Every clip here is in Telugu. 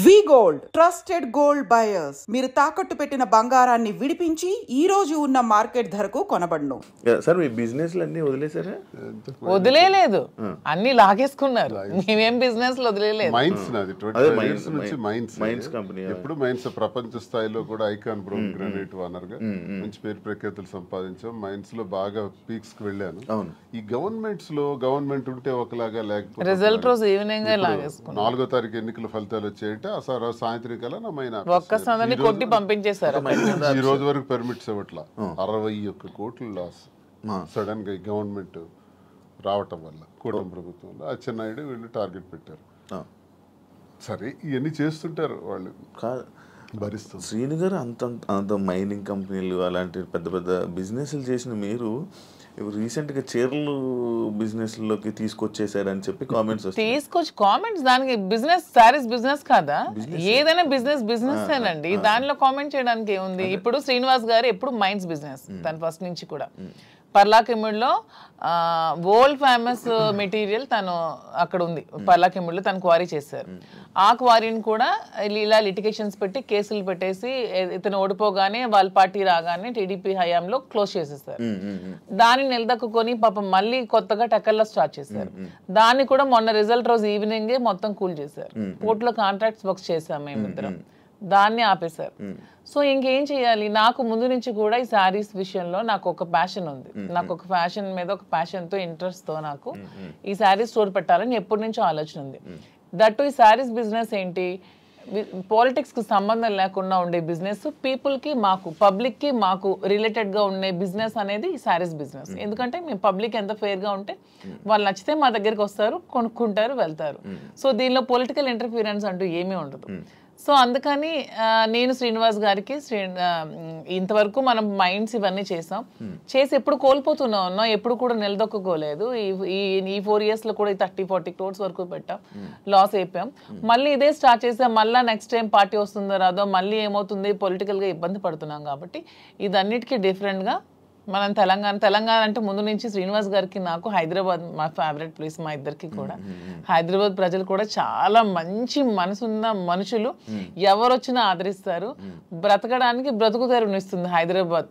వి గోల్డ్ ట్రస్టెడ్ గోల్డ్ బయర్స్. మీరు తాకట్టు పెట్టిన బంగారాన్ని విడిపించి ఈ రోజు ఉన్న మార్కెట్ ధరకు కొనబడును. సార్ మీ బిజినెస్ అన్ని వదిలేసారా? వదిలేదు, అన్ని లాగేసుకున్నారు. మేమేం బిజినెస్ వదిలేదు. మైన్స్ కంపెనీ ఎప్పుడు మైన్స్ ప్రపంచ స్థాయిలో కూడా ఐకాన్ బ్రౌన్ గ్రానైట్ ఓనర్ గా మంచి పేరు ప్రఖ్యాతులు సంపాదించాం. మైన్స్ లో బాగా పీక్స్ కి వెళ్ళాను. ఈ గవర్నమెంట్స్ లో గవర్నమెంట్ ఉంటే ఒకలాగా, లేకపోతే రిజల్ట్ రోజు ఈవినింగ్ లాగేసుకున్నాం. 4వ తారీఖు ఎన్నికల ఫలితాలు వచ్చాయంటే ఆ సాయంత్రం కల్లా నా మైన్ ఒక్కసారి కొట్టి పంపించేశారు. ఈ రోజు వరకు పెర్మిట్స్ ఇవ్వట్లా. 61 కోట్లు లాస్ సడన్ గా గవర్నమెంట్ రావటం వల్ల, కూటమి ప్రభుత్వంలో అచ్చెన్నాయుడు వీళ్ళు టార్గెట్ పెట్టారు. సరే ఇవన్నీ చేస్తుంటారు వాళ్ళు, భరిస్తుంది. శ్రీను గారు అంత మైనింగ్ కంపెనీలు అలాంటి పెద్ద పెద్ద బిజినెస్లు చేసిన మీరు రీసెంట్గా చీరలు బిజినెస్లోకి తీసుకొచ్చేసారని చెప్పి కామెంట్స్ తీసుకొచ్చి కామెంట్స్. దానికి బిజినెస్ సారీస్ బిజినెస్ కాదా? ఏదైనా బిజినెస్ ఏనండి. దానిలో కామెంట్ చేయడానికి ఏముంది? ఇప్పుడు శ్రీనివాస్ గారు ఎప్పుడు మైన్స్ బిజినెస్, తను ఫస్ట్ నుంచి కూడా పర్లాకిముడిలో వరల్డ్ ఫేమస్ మెటీరియల్ తను అక్కడ ఉంది. పర్లాకిముడిలో తను క్వారీ చేశారు. ఆ క్వారీని కూడా ఇలా లిటిగేషన్స్ పెట్టి కేసులు పెట్టేసి ఇతను ఓడిపోగానే వాళ్ళ పార్టీ రాగానే టీడీపీ హయాంలో క్లోజ్ చేసేసారు. దాన్ని నిలదక్కుని పాపం మళ్ళీ కొత్తగా టెక్కల్లో స్టార్ట్ చేశారు. దాన్ని కూడా మొన్న రిజల్ట్ రోజు ఈవినింగే మొత్తం కూల్ చేశారు. కోర్టులో కాంట్రాక్ట్స్ వర్క్స్ చేశాం మేమిద్దరం. దాన్ని ఆపేశారు. సో ఇంకేం చేయాలి? నాకు ముందు నుంచి కూడా ఈ శారీస్ విషయంలో నాకు ఒక ప్యాషన్ ఉంది. నాకు ఒక ఫ్యాషన్ మీద ఒక ప్యాషన్తో ఇంట్రెస్ట్తో నాకు ఈ శారీస్ స్టోర్ పెట్టాలని ఎప్పటి నుంచో ఆలోచన ఉంది. దట్టు ఈ శారీస్ బిజినెస్ ఏంటి, పాలిటిక్స్కి సంబంధం లేకుండా ఉండే బిజినెస్, పీపుల్కి మాకు పబ్లిక్కి మాకు రిలేటెడ్గా ఉండే బిజినెస్ అనేది ఈ శారీస్ బిజినెస్. ఎందుకంటే మేము పబ్లిక్ ఎంత ఫెయిర్గా ఉంటే వాళ్ళు నచ్చితే మా దగ్గరికి వస్తారు, కొనుక్కుంటారు, వెళ్తారు. సో దీనిలో పొలిటికల్ ఇంటర్ఫీరెన్స్ అంటూ ఏమీ ఉండదు. సో అందుకని నేను శ్రీనివాస్ గారికి ఇంతవరకు మనం మైండ్స్ ఇవన్నీ చేసాం, చేసి ఎప్పుడు కోల్పోతున్నా ఉన్నాం, ఎప్పుడు కూడా నిలదొక్కుకోలేదు. ఈ 4 yearsలో కూడా 30-40 crores వరకు పెట్టాం, లాస్ అయిపోయాం. మళ్ళీ ఇదే స్టార్ట్ చేసాం. మళ్ళీ నెక్స్ట్ టైం పార్టీ వస్తుందో రాదో, మళ్ళీ ఏమవుతుంది, పొలిటికల్గా ఇబ్బంది పడుతున్నాం. కాబట్టి ఇదన్నిటికీ డిఫరెంట్గా మనం తెలంగాణ అంటే ముందు నుంచి శ్రీనివాస్ గారికి నాకు హైదరాబాద్ మా ఫేవరెట్ ప్లేస్, మా ఇద్దరికి కూడా. హైదరాబాద్ ప్రజలు కూడా చాలా మంచి మనసున్న మనుషులు, ఎవరు వచ్చినా ఆదరిస్తారు. బ్రతకడానికి బ్రతుకు తెరునిస్తుంది హైదరాబాద్.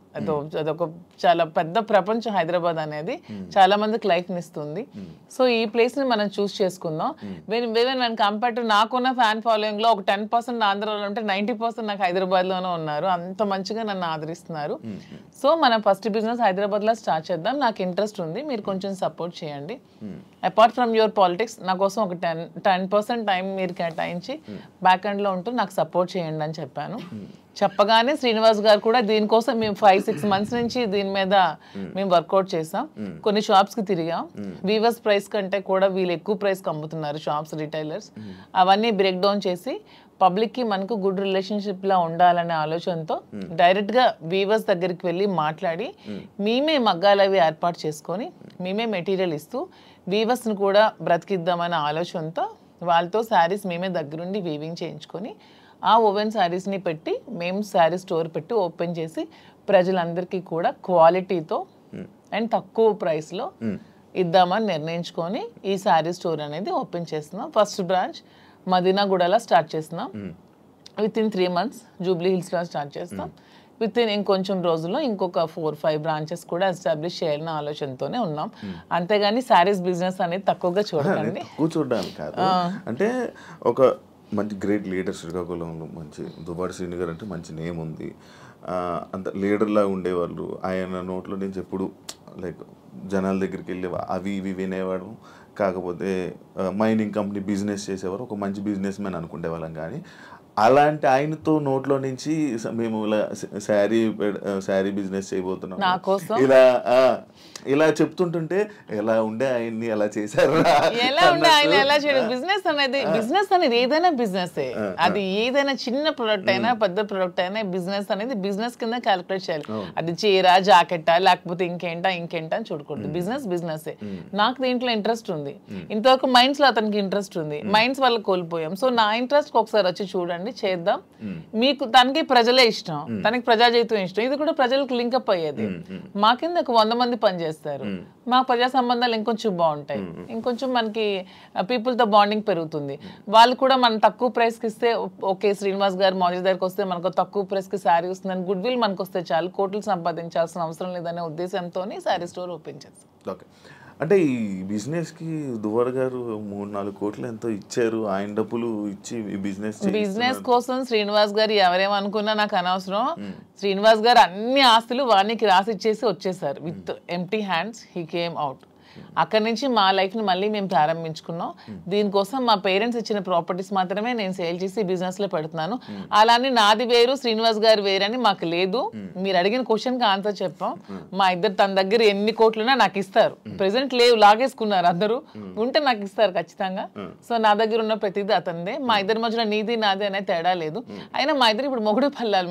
అదొక చాలా పెద్ద ప్రపంచం హైదరాబాద్ అనేది, చాలా మందికి లైఫ్ని ఇస్తుంది. సో ఈ ప్లేస్ని మనం చూస్ చేసుకుందాం. వెన్ కంపేర్ టు నాకున్న ఫ్యాన్ ఫాలోయింగ్లో ఒక 10% ఆంధ్రాలో ఉంటే 90% నాకు హైదరాబాద్లోనే ఉన్నారు. అంత మంచిగా నన్ను ఆదరిస్తున్నారు. సో మనం ఫస్ట్ బిజినెస్ హైదరాబాద్లో స్టార్ట్ చేద్దాం. నాకు ఇంట్రెస్ట్ ఉంది, మీరు కొంచెం సపోర్ట్ చేయండి. అపార్ట్ ఫ్రమ్ యువర్ పాలిటిక్స్ నా కోసం ఒక 10% టైం మీరు కేటాయించి బ్యాక్ ఎండ్లో ఉంటూ నాకు సపోర్ట్ చేయండి అని చెప్పాను. చెప్పగానే శ్రీనివాస్ గారు కూడా దీనికోసం మేము 5-6 months నుంచి దీని మీద మేము వర్కౌట్ చేసాం. కొన్ని షాప్స్కి తిరిగాం. వీవర్స్ ప్రైస్ కంటే కూడా వీళ్ళు ఎక్కువ ప్రైస్కి అమ్ముతున్నారు షాప్స్, రిటైలర్స్. అవన్నీ బ్రేక్ డౌన్ చేసి పబ్లిక్కి మనకు గుడ్ రిలేషన్షిప్లా ఉండాలనే ఆలోచనతో డైరెక్ట్గా వీవర్స్ దగ్గరికి వెళ్ళి మాట్లాడి మేమే మగ్గాలు అవి ఏర్పాటు చేసుకొని మేమే మెటీరియల్ ఇస్తూ వీవర్స్ని కూడా బ్రతికిద్దామనే ఆలోచనతో వాళ్ళతో శారీస్ మేమే దగ్గరుండి వీవింగ్ చేయించుకొని ఆ ఓవెన్ శారీస్ని పెట్టి మేము శారీ స్టోర్ పెట్టి ఓపెన్ చేసి ప్రజలందరికీ కూడా క్వాలిటీతో అండ్ తక్కువ ప్రైస్లో ఇద్దామని నిర్ణయించుకొని ఈ శారీ స్టోర్ అనేది ఓపెన్ చేస్తున్నాం. ఫస్ట్ బ్రాంచ్ మదీనాగూడలో స్టార్ట్ చేస్తున్నాం. వితిన్ 3 months జూబ్లీ హిల్స్లో స్టార్ట్ చేస్తాం. వితిన్ ఇంకొంచెం రోజుల్లో ఇంకొక 4-5 branches కూడా ఎస్టాబ్లిష్ చేయాలన్న ఆలోచనతోనే ఉన్నాం. అంతేగాని శారీస్ బిజినెస్ అనేది తక్కువగా చూడండి, చూడడానికి కాదు. అంటే ఒక మంచి గ్రేట్ లీడర్ శ్రీకాకుళంలో, మంచి దువ్వాడ శ్రీను గారు అంటే మంచి నేమ్ ఉంది. అంత లీడర్లా ఉండేవాళ్ళు. ఆయన నోట్లో నుంచి ఎప్పుడు లైక్ జనాల దగ్గరికి వెళ్ళి అవి ఇవి వినేవాడు. కాకపోతే మైనింగ్ కంపెనీ బిజినెస్ చేసేవారు, ఒక మంచి బిజినెస్ మ్యాన్ అనుకునే వాళ్ళం. కానీ అలాంటి ఆయనతో నోట్లో నుంచి మేము ఇలా శారీ బిజినెస్ చేయబోతున్నాం ఇలా చెప్తుంటుంటే ఎలా ఉండే ఆయన్ని ఎలా చేశారు, ఎలా ఉండే ఆయన ఎలా చేయడం. బిజినెస్ అనేది ఏదైనా బిజినెస్, అది ఏదైనా చిన్న ప్రొడక్ట్ అయినా పెద్ద ప్రొడక్ట్ అయినా బిజినెస్ అనేది బిజినెస్ కింద క్యాలిక్యులేట్ చేయాలి. అది చీర, జాకెట్టా, లేకపోతే ఇంకేంటా అని చూడకూడదు. బిజినెస్. నాకు దీంట్లో ఇంట్రెస్ట్ ఉంది. ఇంతవరకు మైండ్స్ లో అతనికి ఇంట్రెస్ట్ ఉంది, మైండ్స్ వల్ల కోల్పోయాం. సో నా ఇంట్రెస్ట్ ఒకసారి వచ్చి చూడండి, రండి చేద్దాం, మీకు తనకి ప్రజలే ఇష్టం, తనకి ప్రజాజీవితం ఇష్టం, ఇది కూడా ప్రజలకు లింకప్ అయ్యేది. మా కింద ఒక 100 మంది పనిచేస్తారు, మా ప్రజా సంబంధాలు ఇంకొంచెం బాగుంటాయి, ఇంకొంచెం మనకి పీపుల్తో బాండింగ్ పెరుగుతుంది. వాళ్ళు కూడా మనం తక్కువ ప్రైస్కి ఇస్తే ఓకే శ్రీనివాస్ గారు మాధురి దగ్గరికి వస్తే మనకు తక్కువ ప్రైస్కి శారీ వస్తుందని గుడ్ విల్ మనకు వస్తే చాలు, కోట్లు సంపాదించాల్సిన అవసరం లేదనే ఉద్దేశంతో శారీ స్టోర్ ఓపెన్ చేస్తాం. ఓకే, అంటే ఈ బిజినెస్కి దువ్వాడ గారు 3-4 కోట్లు ఎంతో ఇచ్చారు, ఆయన డబ్బులు ఇచ్చి ఈ బిజినెస్ కోసం శ్రీనివాస్ గారు ఎవరేమనుకున్నా నాకు అనవసరం. శ్రీనివాస్ గారు అన్ని ఆస్తులు వానికి రాసి ఇచ్చేసి వచ్చేసారు with empty hands. He came out. అక్కడి నుంచి మా లైఫ్ని మళ్ళీ మేము ప్రారంభించుకున్నాం. దీనికోసం మా పేరెంట్స్ ఇచ్చిన ప్రాపర్టీస్ మాత్రమే నేను సేల్ చేసి బిజినెస్లో పెడుతున్నాను. అలానే నాది వేరు శ్రీనివాస్ గారు వేరని మాకు లేదు. మీరు అడిగిన క్వశ్చన్కి ఆన్సర్ చెప్పాం. మా ఇద్దరు తన దగ్గర ఎన్ని కోట్లున్నా నాకు ఇస్తారు. ప్రెసెంట్ లేవు, లాగేసుకున్నారు అందరూ, ఉంటే నాకు ఇస్తారు ఖచ్చితంగా. సో నా దగ్గర ఉన్న ప్రతిదీ అతనిదే. మా ఇద్దరి మధ్యలో నీది నాది అనే తేడా లేదు. అయినా మా ఇద్దరు ఇప్పుడు మొగుడు పల్లాలి.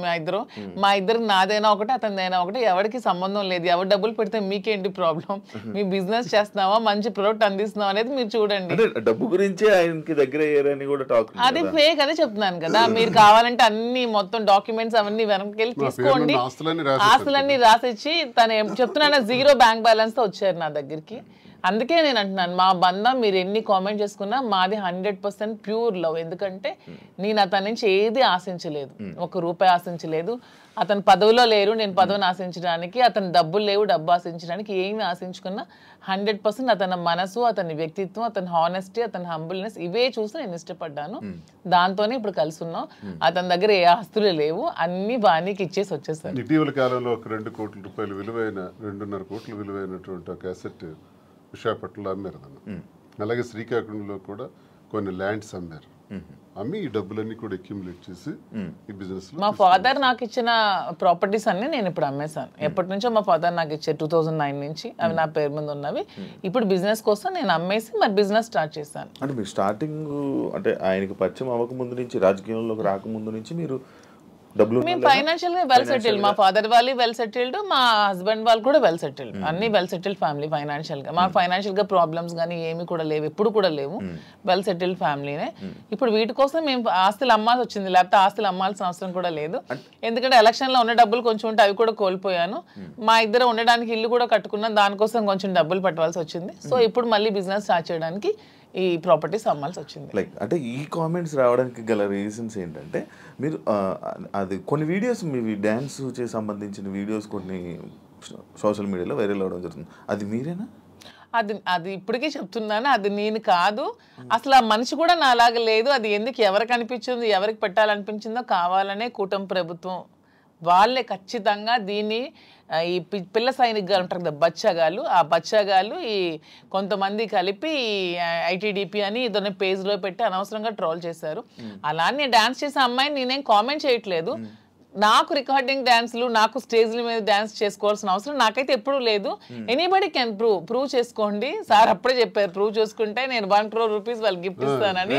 మా ఇద్దరికి నాదైనా ఒకటి అతనిదైనా ఒకటి, ఎవరికి సంబంధం లేదు. ఎవరు డబ్బులు పెడితే మీకేంటి ప్రాబ్లం? మీ బిజినెస్ చేస్తున్నావా, మంచి ప్రొడక్ట్ అందిస్తున్నావా అనేది మీరు చూడండి. డబ్బు గురించి ఆయనకి దగ్గర అయ్యారని కూడా టాక్. అది ఫేక్ అదే చెప్తున్నాను కదా. మీరు కావాలంటే అన్ని మొత్తం డాక్యుమెంట్స్ అవన్నీ వెనక్కి వెళ్ళి తీసుకోండి. ఆస్తులన్నీ రాసిచ్చి తను చెప్తున్నాను 0 బ్యాంక్ బ్యాలెన్స్ తో వచ్చారు నా దగ్గరికి. అందుకే నేను అంటున్నాను, మా బంధం మీరు ఎన్ని కామెంట్ చేసుకున్నా మాది 100% ప్యూర్ లవ్. ఎందుకంటే నేను అతని నుంచి ఏది ఆశించలేదు, 1 రూపాయి ఆశించలేదు. అతను పదవిలో లేరు, నేను పదవిని ఆశించడానికి, అతను డబ్బులు లేవు, డబ్బు ఆశించడానికి. ఏమి ఆశించుకున్నా 100% అతని మనసు, అతని వ్యక్తిత్వం, అతని హానెస్టీ, అతని హంబుల్నెస్ ఇవే చూసి నేను ఇష్టపడ్డాను. దాంతోనే ఇప్పుడు కలిసి ఉన్నాం. అతని దగ్గర ఏ ఆస్తులు లేవు, అన్ని వానికి ఇచ్చేసి వచ్చేసారు. ఇటీవల కాలంలో ఒక 2 కోట్ల రూపాయలు విలువైన 2.5 కోట్ల విలువైనటువంటి ఒక అసెట్ విశాఖపట్నంలో అమ్మారు. అలాగే శ్రీకాకుళంలో కూడా కొన్ని ల్యాండ్స్ అమ్మారు. అమ్మి ఈ డబ్బులన్నీ కూడా అక్యుములేట్ చేసి ఈ బిజినెస్. మా ఫాదర్ నాకు ఇచ్చిన ప్రాపర్టీస్ అన్ని నేను ఇప్పుడు అమ్మేశాను. ఎప్పటి నుంచో మా ఫాదర్ నాకు ఇచ్చే 2009 నుంచి అవి నా పేరు మీద ఉన్నవి. ఇప్పుడు బిజినెస్ కోసం నేను అమ్మేసి మరి బిజినెస్ స్టార్ట్ చేశాను. అంటే మీరు స్టార్టింగ్ అంటే ఆయనకి పరిచయం అవ్వకముందు నుంచి, రాజకీయంలోకి రాకముందు నుంచి మీరు మేము ఫైనాన్షియల్ గా వెల్ సెటిల్డ్. మా ఫాదర్ వాళ్ళు వెల్ సెటిల్డ్, మా హస్బెండ్ వాళ్ళు కూడా వెల్ సెటిల్డ్. అన్ని వెల్ సెటిల్డ్ ఫ్యామిలీ ఫైనాన్షియల్ గా. మాకు ఫైనాన్షియల్ గా ప్రాబ్లమ్స్ కానీ ఏమి కూడా లేవు, ఎప్పుడు కూడా లేవు. వెల్ సెటిల్డ్ ఫ్యామిలీనే. ఇప్పుడు వీటి కోసం మేము ఆస్తులు అమ్మాల్సి వచ్చింది, లేకపోతే ఆస్తులు అమ్మాల్సిన అవసరం కూడా లేదు. ఎందుకంటే ఎలక్షన్ లో ఉన్న డబ్బులు కొంచెం ఉంటే అవి కూడా కోల్పోయాను. మా ఇద్దరు ఉండడానికి ఇల్లు కూడా కట్టుకున్నాం, దానికోసం కొంచెం డబ్బులు పట్టవలసి వచ్చింది. సో ఇప్పుడు మళ్ళీ బిజినెస్ స్టార్ట్ చేయడానికి ఈ ప్రాపర్టీస్ అమ్మాల్సి వచ్చింది. లైక్ అంటే ఈ కామెంట్స్ రావడానికి గల రీజన్స్ ఏంటంటే, మీరు అది కొన్ని వీడియోస్ మీ డ్యాన్స్ చేసి సంబంధించిన వీడియోస్ కొన్ని సోషల్ మీడియాలో వైరల్ అవ్వడం జరుగుతుంది. అది మీరేనా? అది ఇప్పటికీ చెప్తున్నాను, అది నేను కాదు. అసలు ఆ మనిషి కూడా నా అలాగ లేదు. అది ఎందుకు ఎవరికి అనిపించిందో, ఎవరికి పెట్టాలనిపించిందో కావాలనే కూటమి ప్రభుత్వం వాళ్ళే ఖచ్చితంగా దీన్ని ఈ పిల్ల సైనికులు ఉంటారు కదా బచ్చాగాళ్ళు, ఆ బచ్చాగాళ్ళు ఈ కొంతమంది కలిపి ఐటీడీపీ అని ఇదొన్న పేజ్లో పెట్టి అనవసరంగా ట్రోల్ చేశారు. అలానే డాన్స్ చేసే అమ్మాయిని నేనేం కామెంట్ చేయట్లేదు. నాకు రికార్డింగ్ డాన్స్లు, నాకు స్టేజ్ల మీద డాన్స్ చేసుకోవాల్సిన అవసరం నాకైతే ఎప్పుడూ లేదు. ఎనీబడి కెన్ ప్రూవ్ చేసుకోండి. సార్ అప్పుడే చెప్పారు, ప్రూవ్ చేసుకుంటే నేను 1 crore rupees వాళ్ళకి గిఫ్ట్ ఇస్తానని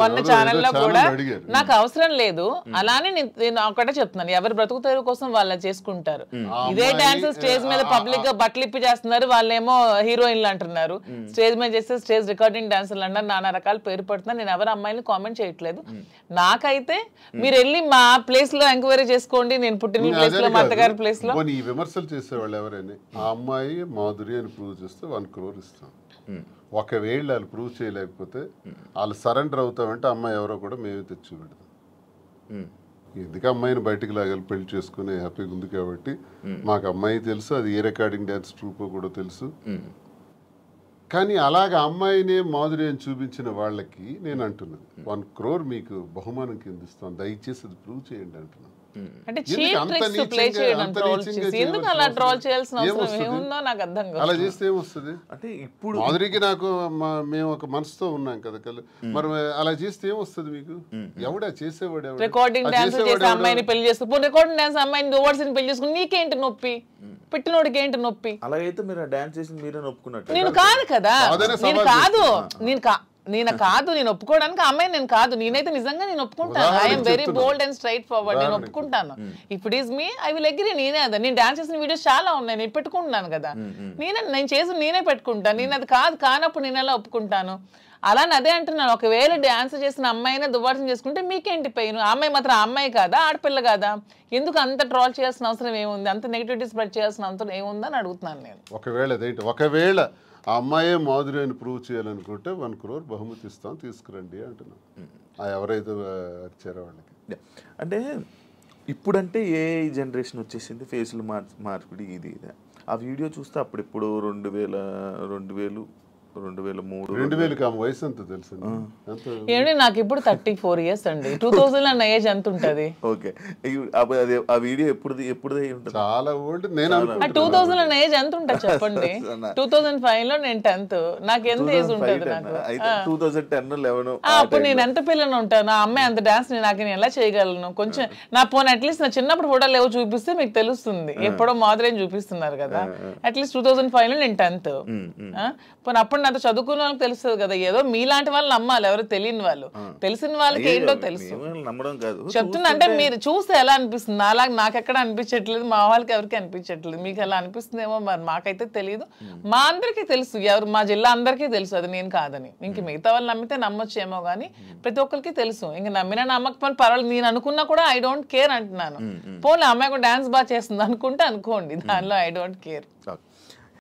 మొన్న ఛానల్లో కూడా. నాకు అవసరం లేదు. అలానే నేను ఒకటే చెప్తున్నాను, ఎవరు బ్రతుకుతారు కోసం వాళ్ళు చేసుకుంటారు. ఇదే డాన్స్ స్టేజ్ మీద పబ్లిక్ గా బట్టలు ఇప్పి చేస్తున్నారు, వాళ్ళేమో హీరోయిన్లు అంటున్నారు. స్టేజ్ మీద చేస్తే స్టేజ్ రికార్డింగ్ డాన్సర్లు అంటారు, నానా రకాల పేరు పడుతున్నారు. నేను ఎవరు అమ్మాయిని కామెంట్ చేయట్లేదు. నాకైతే మీరు వెళ్ళి మా ప్లేస్ లో ఎంక్వైరీ చేసుకోండి, నేను పుట్టిన ప్లేస్ లో, మా అత్తగారి ప్లేస్ లో. ఈ విమర్శలు చేసేవాళ్ళు ఎవరైనా ఆ అమ్మాయి మాధురి అని ప్రూవ్ చేస్తే 1 crore ఇస్తాం. ఒకవేళ వాళ్ళు ప్రూవ్ చేయలేకపోతే వాళ్ళు సరెండర్ అవుతామంటే అమ్మాయి ఎవరో కూడా మేమే తెచ్చి పెడతాం. ఎందుకు అమ్మాయిని బయటకు లాగాలి, పెళ్లి చేసుకుని హ్యాపీగా ఉంది కాబట్టి. మాకు అమ్మాయి తెలుసు, అది ఏ రికార్డింగ్ డాన్స్ ట్రూప్ కూడా తెలుసు. కానీ అలాగ అమ్మాయిని మాధురి అని చూపించిన వాళ్ళకి నేను అంటున్నది 1 crore మీకు బహుమానం కింద ఇస్తాను, దయచేసి అది ప్రూవ్ చేయండి అంటున్నాను. అంటే చీప్ ట్రిక్స్ ప్లే చేయడం, ట్రోల్ చేసి ఎందుకు అలా ట్రోల్ చేయాల్సిన అవసరం ఏముందో నాకు అర్థం కాదు. అలా చేస్తే ఏమొస్తుంది? అంటే ఇప్పుడు మాధురికి నాకు మేము ఒక మనసుతో ఉన్నాం కదా, మరి అలా చేస్తే ఏమొస్తుంది మీకు? ఎవడా చేసేవాడు? రికార్డింగ్ డాన్స్ చేసే అమ్మాయిని పెళ్లి చేసుకుని, రికార్డింగ్ డాన్స్ అమ్మాయిని దువ్వాడ్సిని పెళ్లి చేసుకుని నీకేంటి నొప్పి? పెట్టినోడికి ఏంటి నొప్పి? అలాగైతే మీరు డాన్స్ చేసి మీరే ఒప్పుకున్నట్టు. నేను కాదు కదా, నేను ఒప్పుకోవడానికి అమ్మాయి నేను కాదు. నేనైతే నిజంగా నేను ఒప్పుకుంటాను. I'm very bold and straight forward. నేను ఒప్పుకుంటాను. If it is me I will agree. నేనే అదా, నేను డాన్స్ చేసిన వీడియోస్ చాలా ఉన్నాయి, నేను పెట్టుకుంటున్నాను కదా. నేను చేసి నేనే పెట్టుకుంటాను. నేను అది కానప్పుడు నేను ఎలా ఒప్పుకుంటాను? అలానే అదే అంటున్నాను, ఒకవేళ డాన్స్ చేసిన అమ్మాయినే దువ్వాసం చేసుకుంటే మీకేంటి పెయిన్? అమ్మాయి మాత్రం అమ్మాయి కాదా, ఆడపిల్ల కాదా? ఎందుకు అంత ట్రాల్ చేయాల్సిన అవసరం ఏముంది, అంత నెగిటివిటీ స్ప్రెడ్ చేయాల్సిన అవసరం ఏముందని అడుగుతున్నాను నేను. ఒకవేళ ఆ అమ్మాయే మాధురి అని ప్రూవ్ చేయాలనుకుంటే 1 crore బహుమతి ఇస్తాం, తీసుకురండి అంటున్నాం. ఎవరైతే వచ్చారో వాళ్ళకి. అంటే ఇప్పుడంటే ఏ జనరేషన్ వచ్చేసింది, ఫేస్లు మార్పిడి ఇది ఇది. ఆ వీడియో చూస్తే అప్పుడెప్పుడు 2003 వయసు ఎంత తెలుసు? ఏమండి నాకు ఇప్పుడు 34 years అండి. 2000 అన్న ఏజ్ ఎంత ఉంటది? ఓకే, ఆ వీడియో ఎప్పుడుదే ఉంటుంది? చాలా ఓల్డ్. నేను 2000 అన్న ఏజ్ ఎంత ఉంటుంది చెప్పండి? 2005 లో నేను 10th. నాకు ఎంత ఏజ్ ఉంటుంది? నాకు 2010-11 అప్పుడు నేను ఎంత పిల్లని ఉంటాను? ఆ అమ్మాయి అంత డాన్స్ నాకు నేను ఎలా చేయగలను? కొంచెం నా పోనీ అట్లీస్ట్ నా చిన్నప్పుడు ఫోటోలు ఏవో చూపిస్తే మీకు తెలుస్తుంది. ఎప్పుడో మాదిరేం చూపిస్తున్నారు కదా. అట్లీస్ట్ 2005 లో నేను 10th. పోనీ అప్పుడు నాతో చదువుకున్న వాళ్ళకి తెలుస్తుంది కదా. ఏదో మీలాంటి వాళ్ళు నమ్మాలి, ఎవరు తెలియని వాళ్ళు. తెలిసిన వాళ్ళకి ఏంటో తెలుసు చెప్తున్నా. అంటే మీరు చూస్తే ఎలా అనిపిస్తుంది? అలాగే నాకెక్కడ అనిపించట్లేదు, మా వాళ్ళకి ఎవరికి అనిపించట్లేదు. మీకు ఎలా అనిపిస్తుందేమో మరి, మాకైతే తెలియదు. మా అందరికీ తెలుసు, ఎవరు మా జిల్లా అందరికీ తెలుసు అది నేను కాదని. ఇంక మిగతా వాళ్ళు నమ్మితే నమ్మొచ్చేమో కానీ ప్రతి ఒక్కరికి తెలుసు. ఇంక నమ్మినా నమ్మకపోయినా పర్వాలేదు, నేను అనుకున్నా కూడా ఐ డోంట్ కేర్ అంటున్నాను. పోనీ అమ్మాయి కూడా డాన్స్ బాగా చేస్తుంది అనుకుంటే అనుకోండి, దానిలో ఐ డోంట్ కేర్.